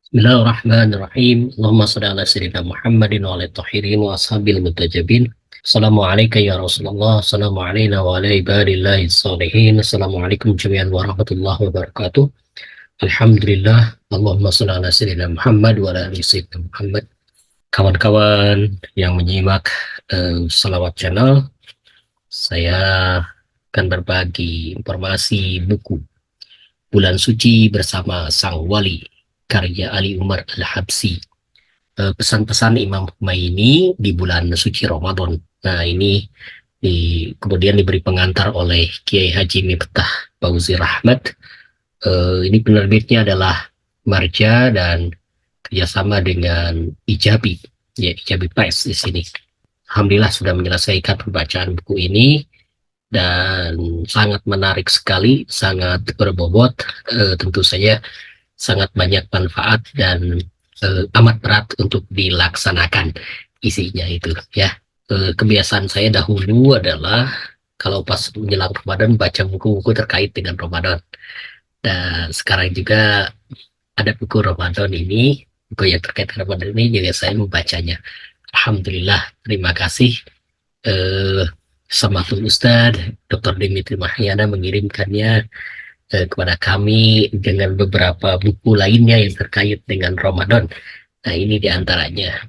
Bismillahirrahmanirrahim. Allahumma salli ala sayyidina Muhammadin wa ala tahirin wa ashabil mutajabin. Assalamualaikum ya Rasulullah. Assalamualaikum wa ala ibadillahi salihin. Assalamualaikum jami'an warahmatullahi wabarakatuh. Alhamdulillah. Allahumma salli ala sayyidina Muhammad wa ala ali sayyidina Muhammad. Kawan-kawan yang menyimak Salawat Channel, saya akan berbagi informasi buku Bulan Suci Bersama Sang Wali karya Ali Umar Al-Habsi. Pesan-pesan Imam Khomeini di bulan suci Ramadan. Nah, ini kemudian diberi pengantar oleh Kiai Haji Miftah Fauzi Rahmat. Ini penerbitnya adalah Marja dan kerjasama dengan Ijabi, ya Ijabi Press di sini. Alhamdulillah sudah menyelesaikan pembacaan buku ini dan sangat menarik sekali, sangat berbobot, tentu saja sangat banyak manfaat dan amat berat untuk dilaksanakan isinya itu ya. Kebiasaan saya dahulu adalah kalau pas menjelang Ramadan baca buku-buku terkait dengan Ramadan, dan sekarang juga ada buku Ramadan ini, buku yang terkait dengan Ramadan ini juga saya membacanya. Alhamdulillah, terima kasih Samatul Ustadz Dr. Dimitri Mahyana mengirimkannya kepada kami dengan beberapa buku lainnya yang terkait dengan Ramadan. Nah, ini diantaranya.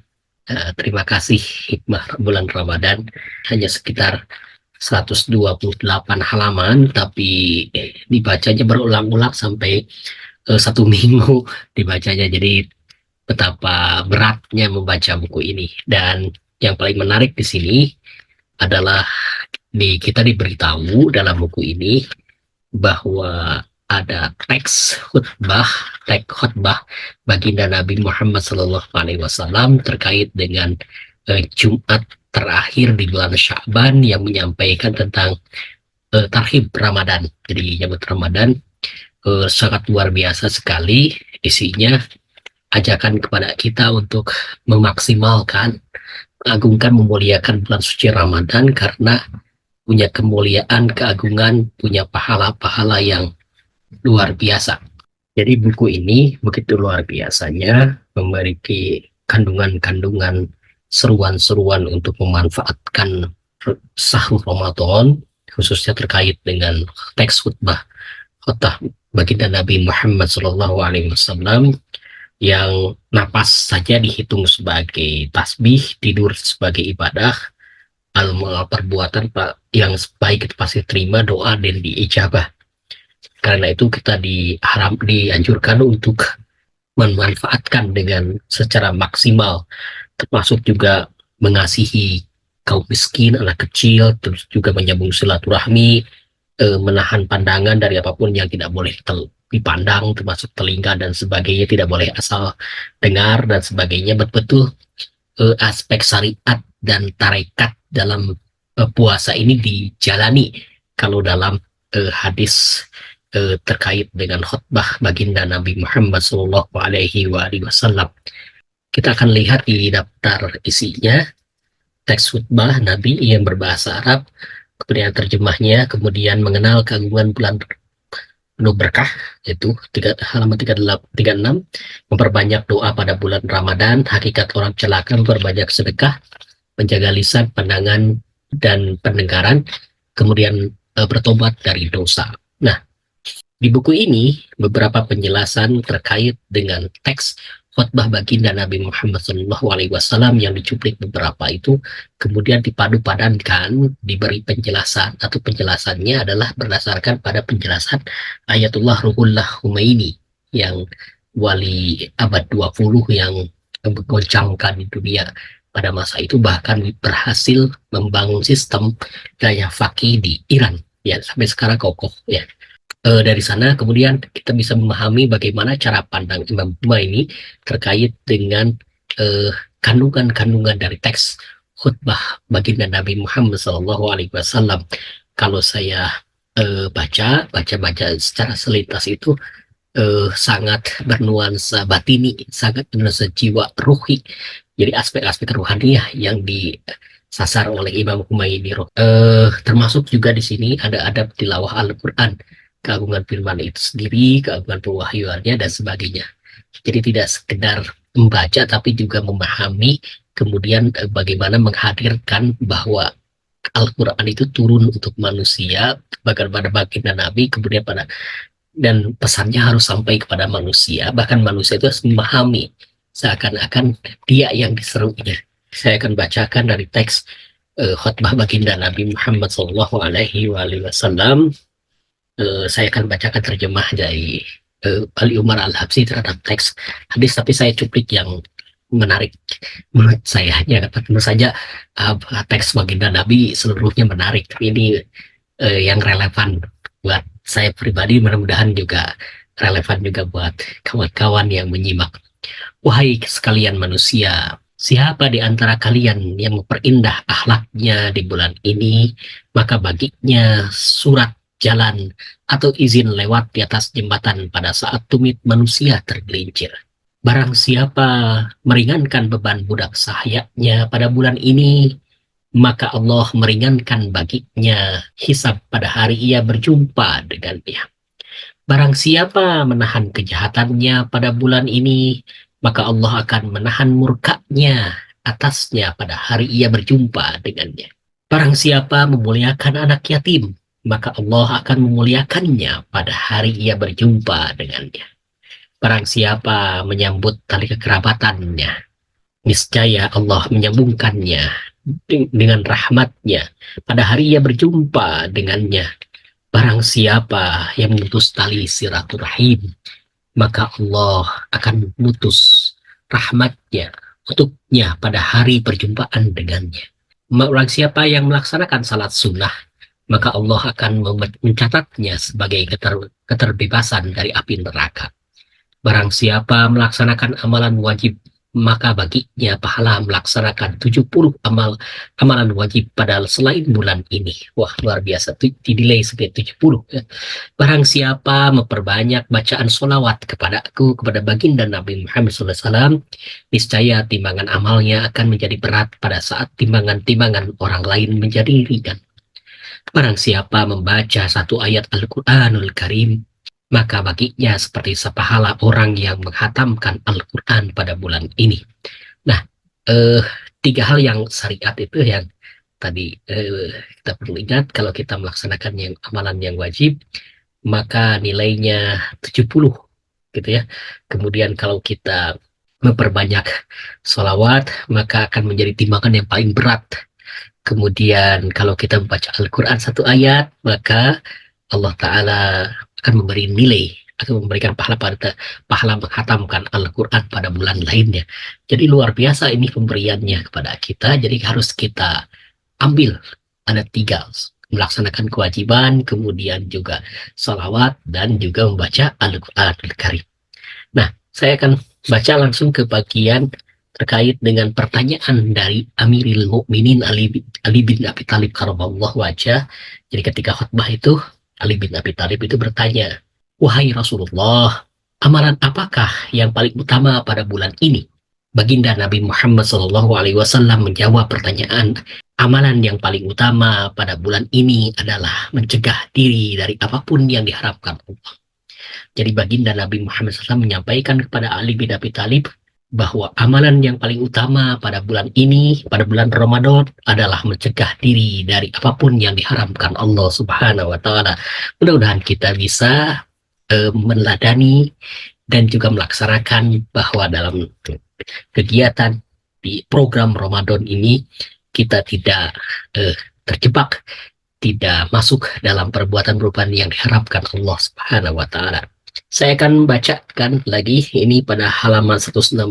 Terima kasih hikmah bulan Ramadan. Hanya sekitar 128 halaman, tapi dibacanya berulang-ulang sampai 1 minggu dibacanya. Jadi betapa beratnya membaca buku ini. Dan yang paling menarik di sini adalah kita diberitahu dalam buku ini bahwa ada teks khutbah baginda Nabi Muhammad SAW terkait dengan Jumat terakhir di bulan Sya'ban yang menyampaikan tentang tarhib Ramadan. Jadi nyambut Ramadan sangat luar biasa sekali isinya, ajakan kepada kita untuk memaksimalkan, mengagungkan, memuliakan bulan suci Ramadan karena punya kemuliaan, keagungan, punya pahala-pahala yang luar biasa. Jadi buku ini begitu luar biasanya, memiliki kandungan-kandungan seruan-seruan untuk memanfaatkan sahur Ramadan, khususnya terkait dengan teks khutbah baginda Nabi Muhammad SAW yang napas saja dihitung sebagai tasbih, tidur sebagai ibadah, amal perbuatan yang baik itu pasti terima, doa dan diijabah. Karena itu kita dianjurkan untuk memanfaatkan dengan secara maksimal, termasuk juga mengasihi kaum miskin, anak kecil, terus juga menyambung silaturahmi, menahan pandangan dari apapun yang tidak boleh dipandang, termasuk telinga dan sebagainya, tidak boleh asal dengar dan sebagainya. Betul-betul aspek syariat dan tarekat dalam puasa ini dijalani. Kalau dalam hadis terkait dengan khutbah baginda Nabi Muhammad SAW, kita akan lihat di daftar isinya teks khutbah Nabi yang berbahasa Arab, kemudian terjemahnya, kemudian mengenal keagungan bulan penuh berkah, yaitu halaman 36, memperbanyak doa pada bulan Ramadan, hakikat orang celaka, memperbanyak sedekah, menjaga lisan, pandangan, dan pendengaran, kemudian bertobat dari dosa. Nah, di buku ini beberapa penjelasan terkait dengan teks khutbah baginda Nabi Muhammad SAW yang dicuplik beberapa itu kemudian dipadu-padankan, diberi penjelasan, atau penjelasannya adalah berdasarkan pada penjelasan Ayatullah Ruhullah Khomeini yang wali abad 20 yang menggoncangkan di dunia pada masa itu, bahkan berhasil membangun sistem gaya fakih di Iran ya, sampai sekarang kokoh ya. Dari sana kemudian kita bisa memahami bagaimana cara pandang Imam Khomeini terkait dengan kandungan-kandungan dari teks khutbah baginda Nabi Muhammad SAW. Kalau saya baca secara selintas itu sangat bernuansa batini, sangat bernuansa jiwa ruhi. Jadi aspek-aspek ruhaniah yang disasar oleh Imam Khomeini. Termasuk juga di sini ada adab tilawah Al-Quran, keagungan firman itu sendiri, keagungan pewahyuannya dan sebagainya. Jadi tidak sekedar membaca tapi juga memahami, kemudian bagaimana menghadirkan bahwa Al-Quran itu turun untuk manusia, bahkan pada baginda Nabi, kemudian dan pesannya harus sampai kepada manusia, bahkan manusia itu harus memahami seakan-akan dia yang diserunya. Saya akan bacakan dari teks khutbah baginda Nabi Muhammad Sallallahu Alaihi Wasallam. Saya akan bacakan terjemah dari Ali Umar Al-Habsyi terhadap teks hadis, tapi saya cuplik yang menarik menurut saya. Ya, tentu saja teks baginda Nabi seluruhnya menarik. Ini yang relevan buat saya pribadi, mudah-mudahan juga relevan juga buat kawan-kawan yang menyimak. Wahai sekalian manusia, siapa di antara kalian yang memperindah akhlaknya di bulan ini, maka baginya surat jalan atau izin lewat di atas jembatan pada saat tumit manusia tergelincir. Barang siapa meringankan beban budak sahayanya pada bulan ini, maka Allah meringankan baginya hisab pada hari ia berjumpa dengannya. Barang siapa menahan kejahatannya pada bulan ini, maka Allah akan menahan murkanya atasnya pada hari ia berjumpa dengannya. Barang siapa memuliakan anak yatim, maka Allah akan memuliakannya pada hari ia berjumpa dengannya. Barang siapa menyambut tali kekerabatannya, niscaya Allah menyambungkannya dengan rahmatnya pada hari ia berjumpa dengannya. Barang siapa yang memutus tali silaturahim, maka Allah akan memutus rahmatnya untuknya pada hari perjumpaan dengannya. Barang siapa yang melaksanakan salat sunnah, maka Allah akan mencatatnya sebagai keterbebasan dari api neraka. Barang siapa melaksanakan amalan wajib, maka baginya pahala melaksanakan 70 amalan wajib pada selain bulan ini. Wah, luar biasa, dinilai sebagai 70. Barang siapa memperbanyak bacaan sholawat kepada baginda Nabi Muhammad SAW, niscaya timbangan amalnya akan menjadi berat pada saat timbangan-timbangan orang lain menjadi ringan. Barang siapa membaca satu ayat Al-Quranul Karim, maka baginya seperti sepahala orang yang menghatamkan Al-Quran pada bulan ini. Nah, tiga hal yang syariat itu yang tadi kita perlu ingat, kalau kita melaksanakan yang amalan yang wajib, maka nilainya 70 gitu ya. Kemudian kalau kita memperbanyak sholawat, maka akan menjadi timbangan yang paling berat. Kemudian kalau kita membaca Al-Quran satu ayat, maka Allah Ta'ala akan memberi nilai atau memberikan pahala menghatamkan Al-Quran pada bulan lainnya. Jadi luar biasa ini pemberiannya kepada kita. Jadi harus kita ambil, ada tiga: melaksanakan kewajiban, kemudian juga salawat, dan juga membaca Al-Quran Al-Karim. Nah, saya akan baca langsung ke bagian terkait dengan pertanyaan dari Amirul Mukminin Ali bin Abi Thalib karramallahu wajhah. Jadi ketika khutbah itu, Ali bin Abi Thalib itu bertanya, "Wahai Rasulullah, amalan apakah yang paling utama pada bulan ini?" Baginda Nabi Muhammad SAW menjawab pertanyaan, "Amalan yang paling utama pada bulan ini adalah mencegah diri dari apapun yang diharapkan Allah." Jadi baginda Nabi Muhammad SAW menyampaikan kepada Ali bin Abi Thalib bahwa amalan yang paling utama pada bulan ini, pada bulan Ramadan, adalah mencegah diri dari apapun yang diharamkan Allah Subhanahu wa Ta'ala. Mudah-mudahan kita bisa meneladani dan juga melaksanakan bahwa dalam kegiatan di program Ramadan ini kita tidak terjebak, tidak masuk dalam perbuatan-perbuatan yang diharapkan Allah Subhanahu wa Ta'ala. Saya akan bacakan lagi ini pada halaman 116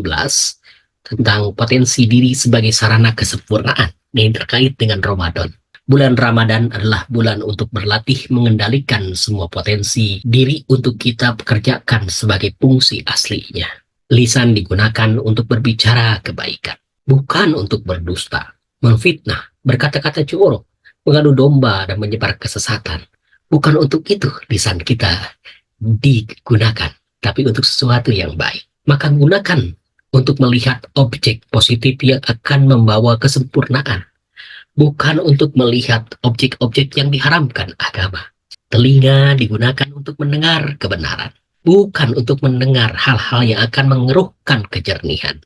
tentang potensi diri sebagai sarana kesempurnaan yang terkait dengan Ramadan. Bulan Ramadan adalah bulan untuk berlatih mengendalikan semua potensi diri untuk kita pekerjakan sebagai fungsi aslinya. Lisan digunakan untuk berbicara kebaikan, bukan untuk berdusta, memfitnah, berkata-kata jorok, mengadu domba, dan menyebar kesesatan. Bukan untuk itu lisan kita digunakan, tapi untuk sesuatu yang baik. Maka gunakan untuk melihat objek positif yang akan membawa kesempurnaan, bukan untuk melihat objek-objek yang diharamkan agama. Telinga digunakan untuk mendengar kebenaran, bukan untuk mendengar hal-hal yang akan mengeruhkan kejernihan,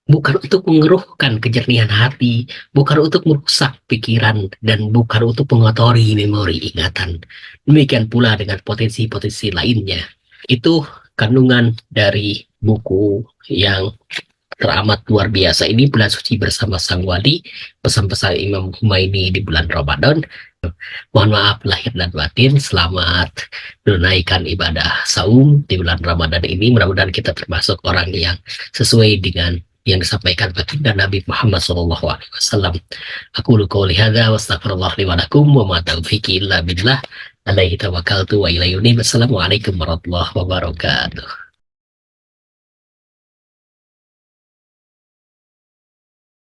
bukan untuk mengeruhkan kejernihan hati, bukan untuk merusak pikiran, dan bukan untuk mengotori memori ingatan. Demikian pula dengan potensi-potensi lainnya. Itu kandungan dari buku yang teramat luar biasa ini, Bulan Suci Bersama Sang Wali, pesan-pesan Imam Humaini di bulan Ramadan. Mohon maaf lahir dan batin, selamat menunaikan ibadah saum di bulan Ramadan ini. Mudah-mudahan kita termasuk orang yang sesuai dengan yang disampaikan baginda Nabi Muhammad SAW. Aku qouli hadza wa astaghfirullah li wa lakum wa ma taufiqi illa billah. Alaihi tawakkaltu wa ilaihi unib. Wassalamualaikum warahmatullahi wabarakatuh.